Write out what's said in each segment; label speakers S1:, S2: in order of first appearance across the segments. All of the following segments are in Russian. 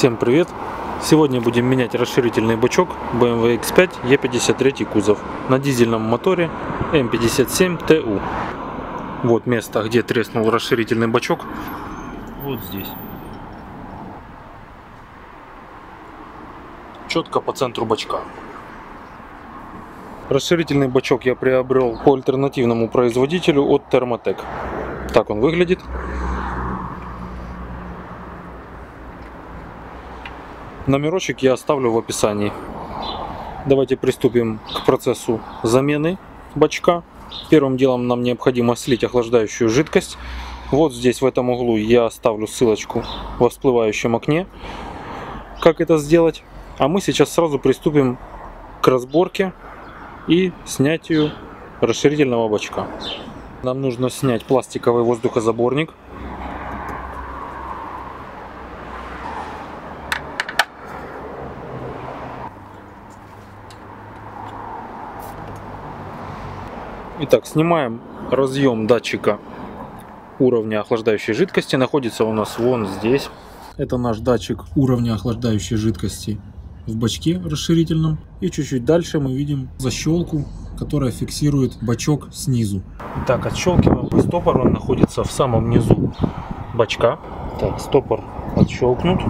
S1: Всем привет! Сегодня будем менять расширительный бачок BMW X5 E53 кузов на дизельном моторе М57ТУ. Вот место, где треснул расширительный бачок. Вот здесь. Четко по центру бачка. Расширительный бачок я приобрел по альтернативному производителю от Thermatec. Так он выглядит. Номерочек я оставлю в описании. Давайте приступим к процессу замены бачка. Первым делом нам необходимо слить охлаждающую жидкость. Вот здесь в этом углу я оставлю ссылочку во всплывающем окне, как это сделать. А мы сейчас сразу приступим к разборке и снятию расширительного бачка. Нам нужно снять пластиковый воздухозаборник. Итак, снимаем разъем датчика уровня охлаждающей жидкости. Находится у нас вон здесь. Это наш датчик уровня охлаждающей жидкости в бачке расширительном. И чуть-чуть дальше мы видим защелку, которая фиксирует бачок снизу. Итак, отщелкиваем по стопору. Он находится в самом низу бачка. Так, стопор отщелкнут.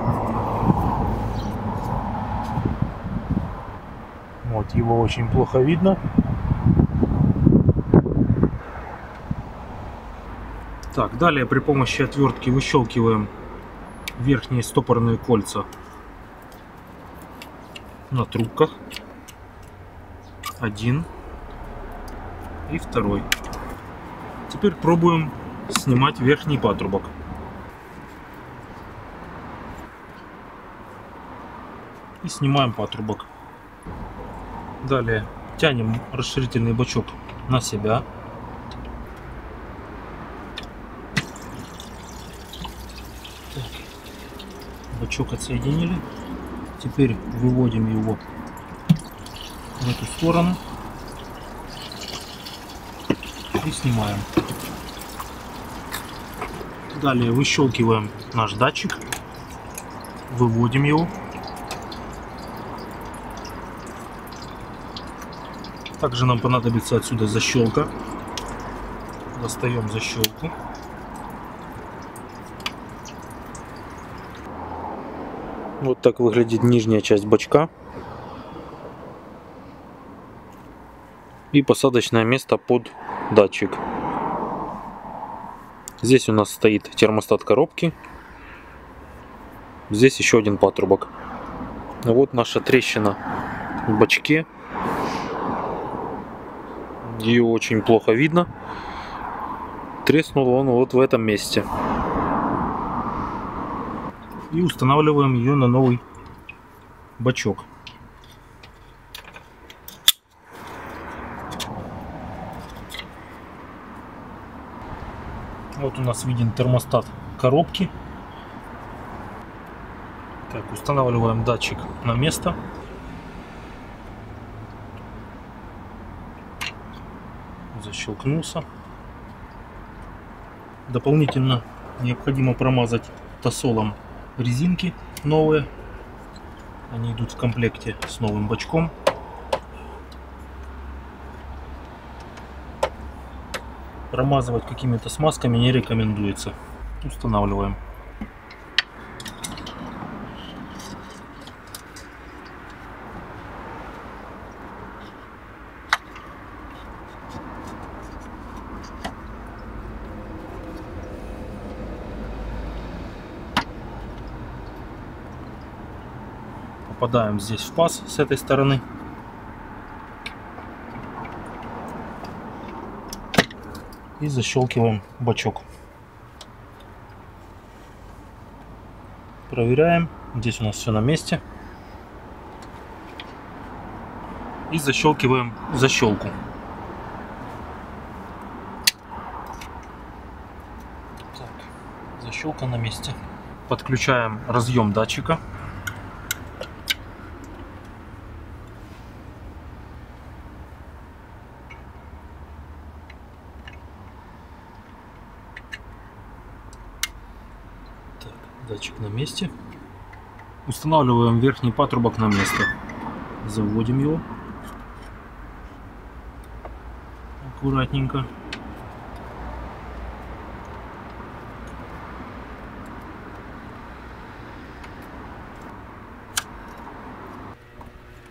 S1: Вот, его очень плохо видно. Так, далее при помощи отвертки выщелкиваем верхние стопорные кольца на трубках. Один и второй. Теперь пробуем снимать верхний патрубок. И снимаем патрубок. Далее тянем расширительный бачок на себя. Бачок отсоединили. Теперь выводим его в эту сторону и снимаем. Далее выщелкиваем наш датчик, выводим его. Также нам понадобится отсюда защелка. Достаем защелку. Вот так выглядит нижняя часть бачка и посадочное место под датчик. Здесь у нас стоит термостат коробки. Здесь еще один патрубок. Вот наша трещина в бачке. Ее очень плохо видно. Треснул он вот в этом месте. И устанавливаем ее на новый бачок. Вот у нас виден термостат коробки. Так, устанавливаем датчик на место. Защелкнулся. Дополнительно необходимо промазать тосолом резинки новые. Они идут в комплекте с новым бачком. Промазывать какими-то смазками не рекомендуется. Устанавливаем. Попадаем здесь в паз с этой стороны. И защелкиваем бачок. Проверяем. Здесь у нас все на месте. И защелкиваем защелку. Так, защелка на месте. Подключаем разъем датчика. Датчик на месте. Устанавливаем верхний патрубок на место. Заводим его. Аккуратненько.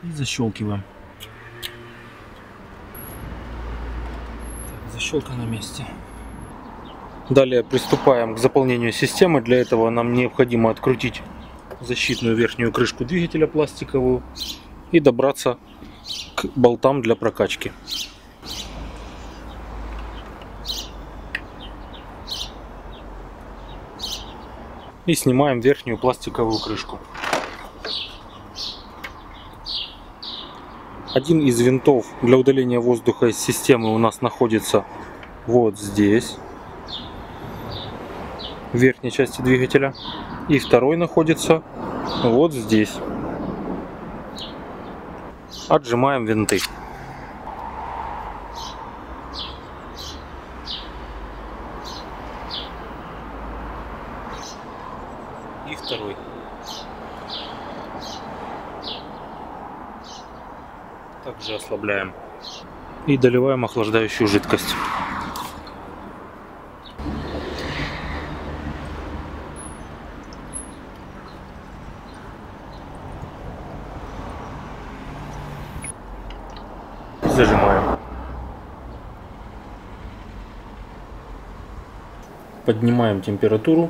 S1: И защелкиваем. Так, защелка на месте. Далее приступаем к заполнению системы. Для этого нам необходимо открутить защитную верхнюю крышку двигателя пластиковую и добраться к болтам для прокачки. И снимаем верхнюю пластиковую крышку. Один из винтов для удаления воздуха из системы у нас находится вот здесь, в верхней части двигателя. И второй находится вот здесь. Отжимаем винты. И второй. Также ослабляем. И доливаем охлаждающую жидкость. Зажимаем. Поднимаем температуру.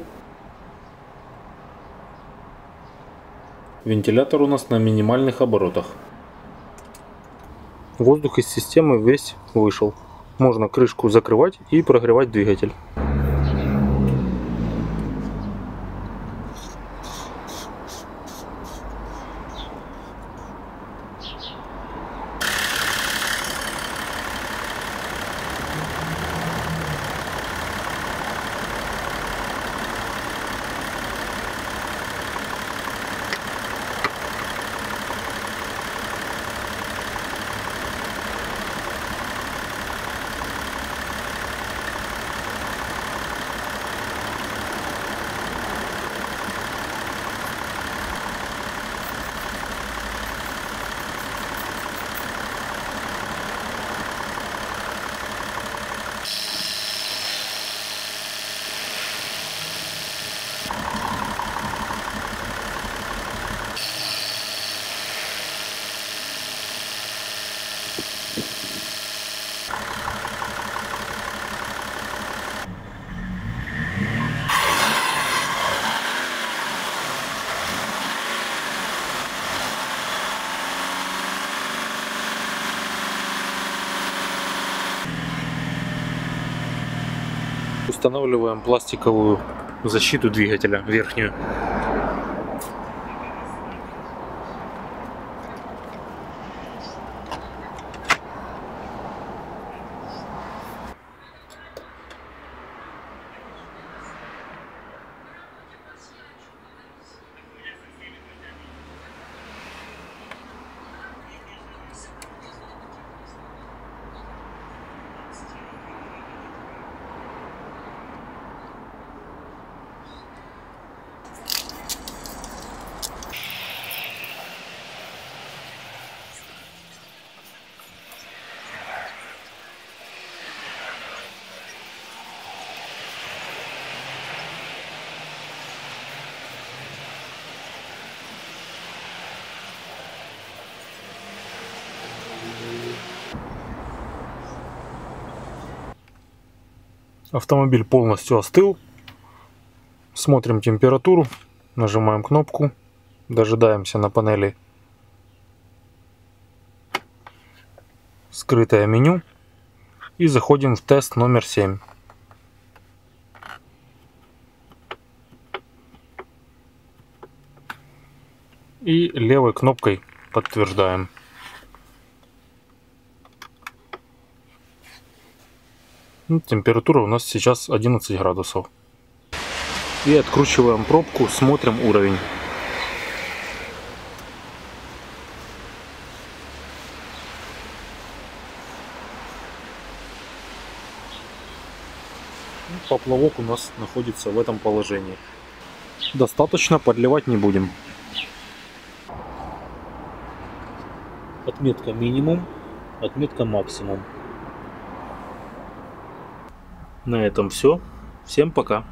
S1: Вентилятор у нас на минимальных оборотах. Воздух из системы весь вышел. Можно крышку закрывать и прогревать двигатель. Устанавливаем пластиковую защиту двигателя верхнюю. Автомобиль полностью остыл. Смотрим температуру, нажимаем кнопку, дожидаемся на панели скрытое меню и заходим в тест номер 7. И левой кнопкой подтверждаем. Температура у нас сейчас 11 градусов. И откручиваем пробку, смотрим уровень. Поплавок у нас находится в этом положении. Достаточно, подливать не будем. Отметка минимум, отметка максимум. На этом все. Всем пока.